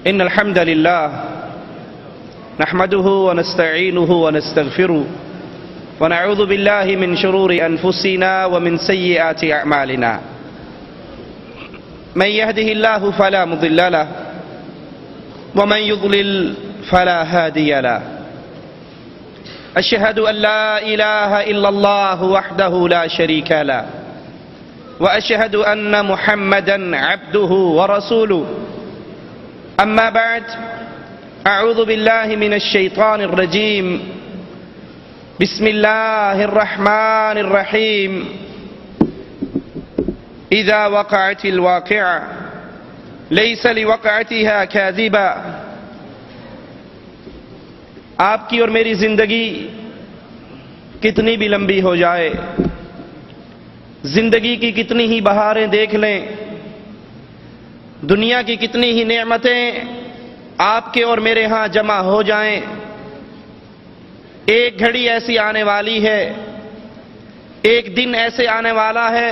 إن الحمد لله نحمده ونستعينه ونستغفره ونعوذ بالله من شرور أنفسنا ومن سيئات أعمالنا من يهده الله فلا مضل له ومن يضلل فلا هادي له أشهد أن لا إله إلا الله وحده لا شريك له وأشهد أن محمدا عبده ورسوله أما بعد أعوذ بالله من الشيطان الرجيم بسم الله الرحمن الرحيم إذا وقعت الواقعة ليس لوقعتها كاذبة آپ کی اور میری زندگی کتنی بھی لمبی ہو جائے، زندگی کی کتنی ہی بہاریں دیکھ لیں، دنیا کی کتنی ہی نعمتیں آپ کے اور میرے ہاں جمع ہو جائیں، ایک گھڑی ایسی آنے والی ہے، ایک دن ایسے آنے والا ہے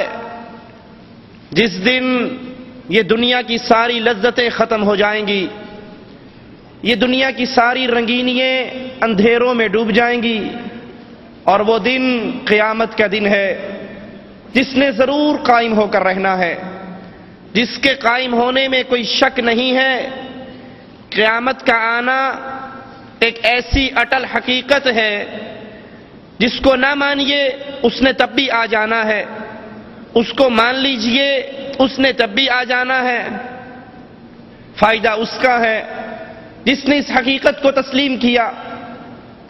جس دن یہ دنیا کی ساری لذتیں ختم ہو جائیں گی، یہ دنیا کی ساری رنگینیاں اندھیروں میں ڈوب جائیں گی، اور وہ دن قیامت کا دن ہے جس نے ضرور قائم ہو کر رہنا ہے، جس کے قائم ہونے میں کوئی شک نہیں ہے۔ قیامت کا آنا ایک ایسی اٹل حقیقت ہے جس کو نہ مانیے اس نے تب بھی آ جانا ہے، اس کو مان لیجئے اس نے تب بھی آ جانا ہے۔ فائدہ اس کا ہے جس نے اس حقیقت کو تسلیم کیا،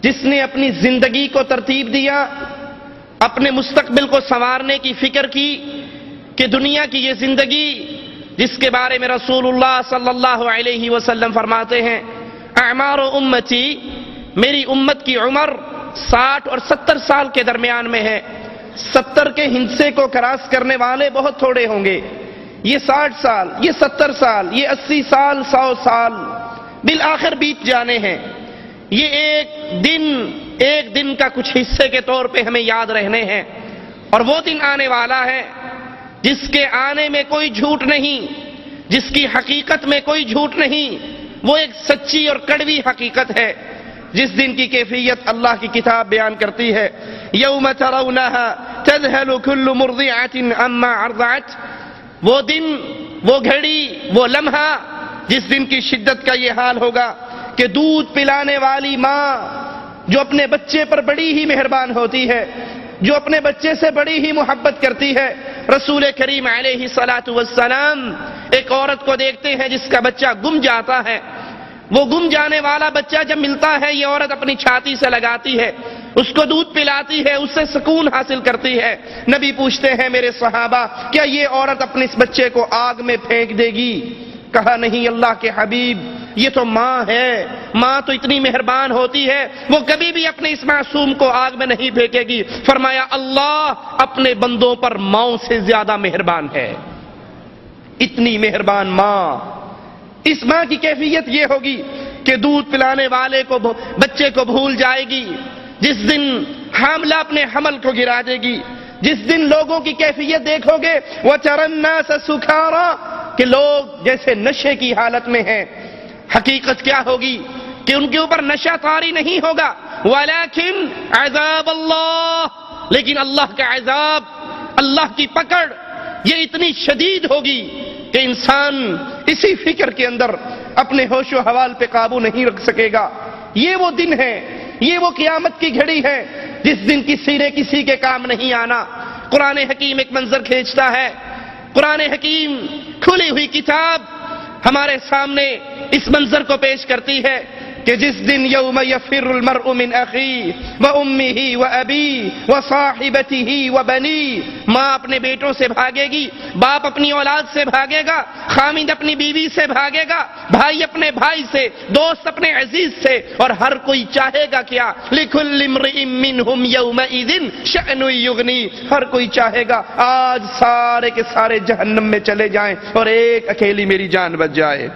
جس نے اپنی زندگی کو ترتیب دیا، اپنے مستقبل کو سنوارنے کی فکر کی کہ دنیا کی یہ زندگی جس کے بارے میں رسول اللہ صلی اللہ علیہ وسلم فرماتے ہیں اعمار امتی، میری امت کی عمر 60 اور 70 سال کے درمیان میں ہے۔ 70 کے ہندسے کو کراس کرنے والے بہت تھوڑے ہوں گے، یہ 60 سال، یہ 70 سال، یہ 80 سال، 100 سال بالآخر بیت جانے ہیں۔ یہ ایک دن کا کچھ حصے کے طور پہ ہمیں یاد رہنے ہیں، اور وہ دن آنے والا ہے جس کے آنے میں کوئی جھوٹ نہیں، جس کی حقیقت میں کوئی جھوٹ نہیں، وہ ایک سچی اور کڑوی حقیقت ہے۔ جس دن کی کیفیت اللہ کی کتاب بیان کرتی ہے یوم ترونها تذهل كل مرضعة عما ارضعت، وہ دن، وہ گھڑی، وہ لمحہ جس دن کی شدت کا یہ حال ہوگا کہ دودھ پلانے والی ماں جو اپنے بچے پر بڑی ہی مہربان ہوتی ہے، جو اپنے بچے سے بڑی ہی محبت کرتی ہے، رسول کریم علیہ الصلاۃ والسلام ایک عورت کو دیکھتے ہیں جس کا بچہ گم جاتا ہے، وہ گم جانے والا بچہ جب ملتا ہے یہ عورت اپنی چھاتی سے لگاتی ہے، اس کو دودھ پلاتی ہے، اس سے سکون حاصل کرتی ہے۔ نبی پوچھتے ہیں میرے صحابہ کیا یہ عورت اپنے اس بچے کو آگ میں پھینک دے گی؟ کہا نہیں اللہ کے حبیب، یہ تو ماں ہے، ماں تو اتنی مہربان ہوتی ہے وہ کبھی بھی اپنے اس معصوم کو آگ میں نہیں پھینکے گی۔ فرمایا اللہ اپنے بندوں پر ماؤں سے زیادہ مہربان ہے، اتنی مہربان ماں۔ اس ماں کی کیفیت یہ ہوگی کہ دودھ پلانے والے کو بچے کو بھول جائے گی، جس دن حاملہ اپنے حمل کو گرا دے گی، جس دن لوگوں کی کیفیت دیکھو گے وَتَرَى النَّاسَ سُكَارَىٰ کہ لوگ جیسے نشے کی حالت میں ہیں۔ حقیقت کیا ہوگی کہ ان کے اوپر نشہ طاری نہیں ہوگا، وَلَكِنْ عَذَابَ اللَّهِ، لیکن اللہ کا عذاب، اللہ کی پکڑ یہ اتنی شدید ہوگی کہ انسان اسی فکر کے اندر اپنے ہوش و حوال پہ قابو نہیں رکھ سکے گا۔ یہ وہ دن ہے، یہ وہ قیامت کی گھڑی ہے جس دن کسی نے کسی کے کام نہیں آنا۔ قرآن حکیم ایک منظر کھینچتا ہے، قرآن حکیم کھلی ہوئی کتاب ہمارے سامنے اس منظر کو پیش کرتی ہے کہ جس دن یوم یفر المرء من اخیہ وامہ وابیہ وصاحبتہ وبنیہ، ماں اپنے بیٹوں سے بھاگے گی، باپ اپنی اولاد سے بھاگے گا، خامند اپنی بیوی سے بھاگے گا، بھائی اپنے بھائی سے، دوست اپنے عزیز سے، اور ہر کوئی چاہے گا کیا؟ لکل امرئ منہم یومئذ شأن یغنیہ، ہر کوئی چاہے گا آج سارے کے سارے جہنم میں چلے جائیں اور ایک اکیلی میری جان بچ جائے۔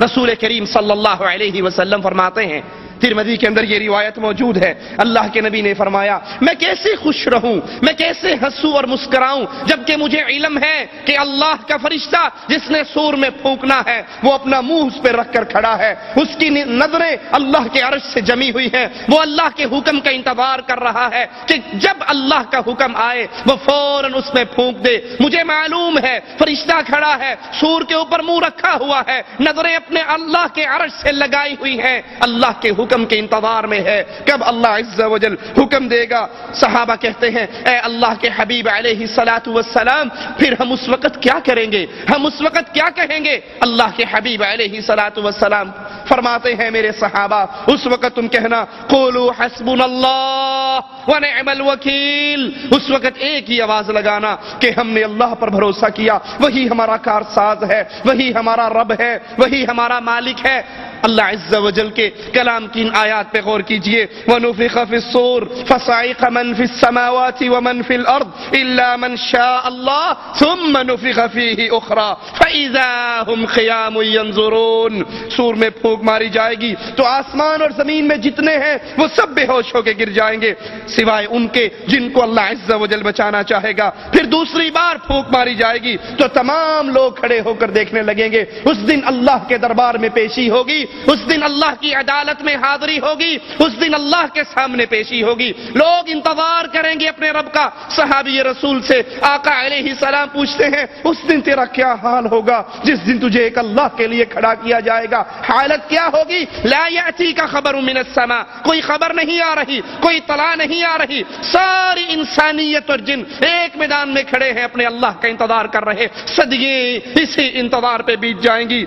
رسول کریم صلی اللہ علیہ وسلم فرماتے ہیں ترمذی کے اندر یہ روایت موجود ہے، اللہ کے نبی نے فرمایا میں کیسے خوش رہوں، میں کیسے ہنسوں اور مسکراؤں جبکہ مجھے علم ہے کہ اللہ کا فرشتہ جس نے سور میں پھونکنا ہے وہ اپنا منہ اس پہ رکھ کر کھڑا ہے، اس کی نظریں اللہ کے عرش سے جمی ہوئی ہیں، وہ اللہ کے حکم کا انتظار کر رہا ہے کہ جب اللہ کا حکم آئے وہ فوراً اس میں پھونک دے۔ مجھے معلوم ہے فرشتہ کھڑا ہے، سور کے اوپر منہ رکھا ہوا ہے، نظریں اپنے اللہ کے عرش سے لگائی ہوئی ہیں، اللہ کے حکم کے انتظار میں ہے کب اللہ عز و جل حکم دے گا۔ صحابہ کہتے ہیں اے اللہ کے حبیب علیہ الصلوۃ والسلام پھر ہم اس وقت کیا کریں گے، ہم اس وقت کیا کہیں گے؟ اللہ کے حبیب علیہ الصلوۃ والسلام فرماتے ہیں میرے صحابہ اس وقت تم کہنا قولوا حسبنا اللہ ونعم الوکیل، اس وقت ایک ہی آواز لگانا کہ ہم نے اللہ پر بھروسہ کیا، وہی ہمارا کارساز ہے، وہی ہمارا رب ہے، وہی ہمارا مالک ہے۔ اللہ عز و جل کے کلام کی ان آیات پہ غور کیجئے، وَنُفِخَ فِي الصُّورِ فَصَعِقَ مَنْ فِي السَّمَاوَاتِ وَمَنْ فِي الْأَرْضِ إِلَّا مَنْ شَاءَ اللَّهُ ثُمَّ نُفِخَ فِيهِ أُخْرَى فَإِذَا هُمْ قِيَامٌ يَنظُرُونَ۔ سور میں پھونک ماری جائے گی تو آسمان اور زمین میں جتنے ہیں وہ سب بے ہوش ہو کے گر جائیں گے سوائے ان کے جن کو اللہ عز و جل بچانا چاہے گا۔ پھر دوسری بار پھونک ماری جائے گی تو تمام لوگ کھڑے ہو کر دیکھنے لگیں گے، اس دن اللہ کے دربار میں پیشی ہوگی، اس دن اللہ کی عدالت میں حاضری ہوگی، اس دن اللہ کے سامنے پیشی ہوگی، لوگ انتظار کریں گے اپنے رب کا۔ صحابی رسول سے آقا علیہ السلام پوچھتے ہیں اس دن تیرا کیا حال ہوگا جس دن تجھے ایک اللہ کے لیے کھڑا کیا جائے گا، حالت کیا ہوگی؟ لا یأتیک خبر من السماء، کوئی خبر نہیں آ رہی، کوئی اطلاع نہیں آ رہی، ساری انسانیت اور جن ایک میدان میں کھڑے ہیں اپنے اللہ کا انتظار کر رہے، صدیے اسی انتظار پہ بیت جائیں گی۔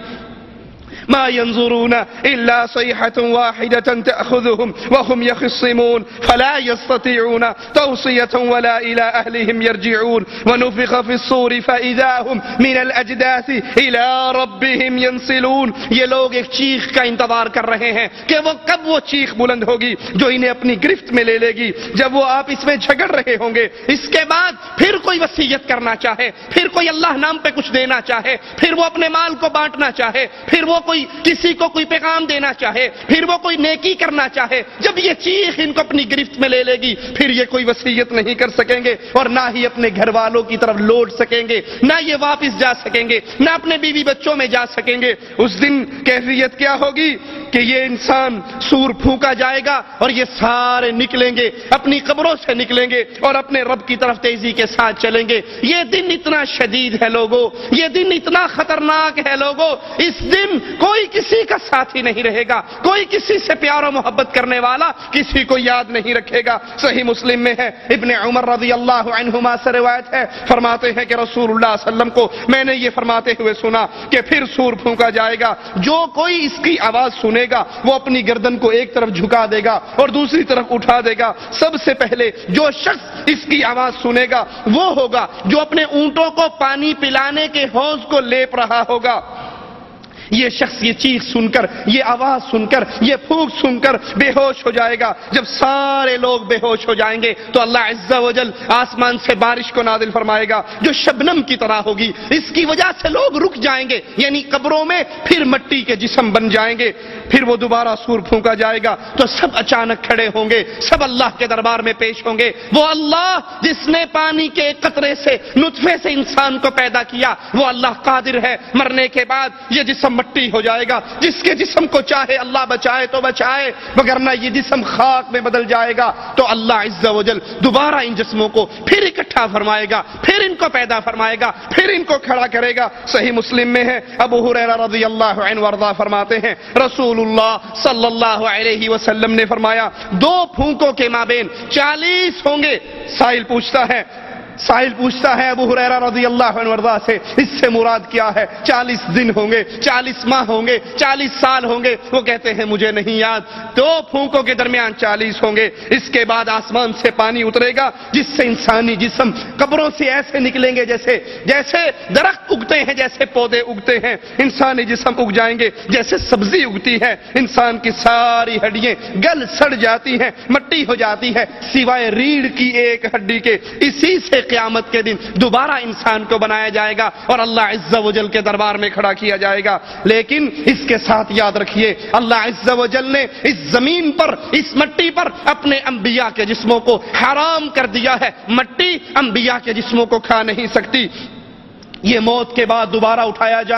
ما ينظرون إلا صيحة واحدة تأخذهم وهم يخصمون فلا يستطيعون توصية ولا إلى أهلهم يرجعون ونفخ في الصور فإذا هم من الأجداث إلى ربهم ينسلون۔ یہ لوگ ایک چیخ کا انتظار کر رہے ہیں کہ وہ کب وہ چیخ بلند ہوگی جو انہیں اپنی گرفت میں لے لے گی، جب وہ آپس میں جھگڑ رہے ہوں گے۔ اس کے بعد پھر کوئی وصیت کرنا چاہے، پھر کوئی اللہ نام پہ کچھ دینا چاہے، پھر وہ اپنے مال کو بانٹنا چاہے، پھر وہ کسی کو کوئی پیغام دینا چاہے، پھر وہ کوئی نیکی کرنا چاہے، جب یہ چیخ ان کو اپنی گرفت میں لے لے گی پھر یہ کوئی وصیت نہیں کر سکیں گے اور نہ ہی اپنے گھر والوں کی طرف لوٹ سکیں گے، نہ یہ واپس جا سکیں گے، نہ اپنے بیوی بچوں میں جا سکیں گے۔ اس دن کیفیت کیا ہوگی کہ یہ انسان سور پھونکا جائے گا اور یہ سارے نکلیں گے، اپنی قبروں سے نکلیں گے اور اپنے رب کی طرف تیزی کے ساتھ چلیں گے۔ یہ دن اتنا شدید ہے لوگوں، یہ دن اتنا خطرناک ہے لوگوں، اس دن کوئی کسی کا ساتھی نہیں رہے گا، کوئی کسی سے پیار و محبت کرنے والا کسی کو یاد نہیں رکھے گا۔ صحیح مسلم میں ہے، ابن عمر رضی اللہ عنہما سے روایت ہے، فرماتے ہیں کہ رسول اللہ صلی اللہ علیہ وسلم کو میں نے یہ فرماتے ہوئے سنا کہ پھر سور پھونکا جائے گا، جو کوئی اس کی آواز سنے گا وہ اپنی گردن کو ایک طرف جھکا دے گا اور دوسری طرف اٹھا دے گا۔ سب سے پہلے جو شخص اس کی آواز سنے گا وہ ہوگا جو اپنے اونٹوں کو پانی پلانے کے حوض کو لیپ رہا ہوگا۔ یہ شخص یہ چیخ سن کر، یہ آواز سن کر، یہ پھونک سن کر بے ہوش ہو جائے گا۔ جب سارے لوگ بے ہوش ہو جائیں گے تو اللہ عز و جل آسمان سے بارش کو نازل فرمائے گا جو شبنم کی طرح ہوگی، اس کی وجہ سے لوگ رک جائیں گے، یعنی قبروں میں پھر مٹی کے جسم بن جائیں گے۔ پھر وہ دوبارہ سور پھونکا جائے گا تو سب اچانک کھڑے ہوں گے، سب اللہ کے دربار میں پیش ہوں گے۔ وہ اللہ جس نے پانی کے ایک قطرے سے، نطفے سے انسان کو پیدا کیا، وہ اللہ قادر ہے مرنے کے بعد یہ جسم مٹی ہو جائے گا۔ جس کے جسم کو چاہے اللہ بچائے تو بچائے، وگرنہ یہ جسم خاک میں بدل جائے گا۔ تو اللہ عز و جل دوبارہ ان جسموں کو پھر اکٹھا فرمائے گا، پھر ان کو پیدا فرمائے گا، پھر ان کو کھڑا کرے گا۔ صحیح مسلم میں ہے، ابو ہریرہ رضی اللہ عنہ وارضاہ فرماتے ہیں رسول اللہ صلی اللہ علیہ وسلم نے فرمایا 2 پھونکوں کے مابین 40 ہوں گے۔ سائل پوچھتا ہے ابو ہریرہ رضی اللہ عنہ وارضاہ سے اس سے مراد کیا ہے؟ 40 دن ہوں گے، 40 ماہ ہوں گے، 40 سال ہوں گے؟ وہ کہتے ہیں مجھے نہیں یاد، 2 پھونکوں کے درمیان 40 ہوں گے۔ اس کے بعد آسمان سے پانی اترے گا جس سے انسانی جسم قبروں سے ایسے نکلیں گے جیسے درخت اگتے ہیں، جیسے پودے اگتے ہیں، انسانی جسم اگ جائیں گے جیسے سبزی اگتی ہے۔ انسان کی ساری ہڈیاں گل سڑ جاتی ہیں، مٹی ہو جاتی ہے، سوائے ریڑھ کی ایک ہڈی کے، اسی سے قیامت کے دن دوبارہ انسان کو بنایا جائے گا اور اللہ عز و جل کے دربار میں کھڑا کیا جائے گا. لیکن اس کے ساتھ یاد رکھیے اللہ عز و جل نے اس زمین پر اس مٹی پر اپنے انبیاء کے جسموں کو حرام کر دیا ہے. مٹی انبیاء کے جسموں کو کھا نہیں سکتی. یہ موت کے بعد دوبارہ اٹھایا جائے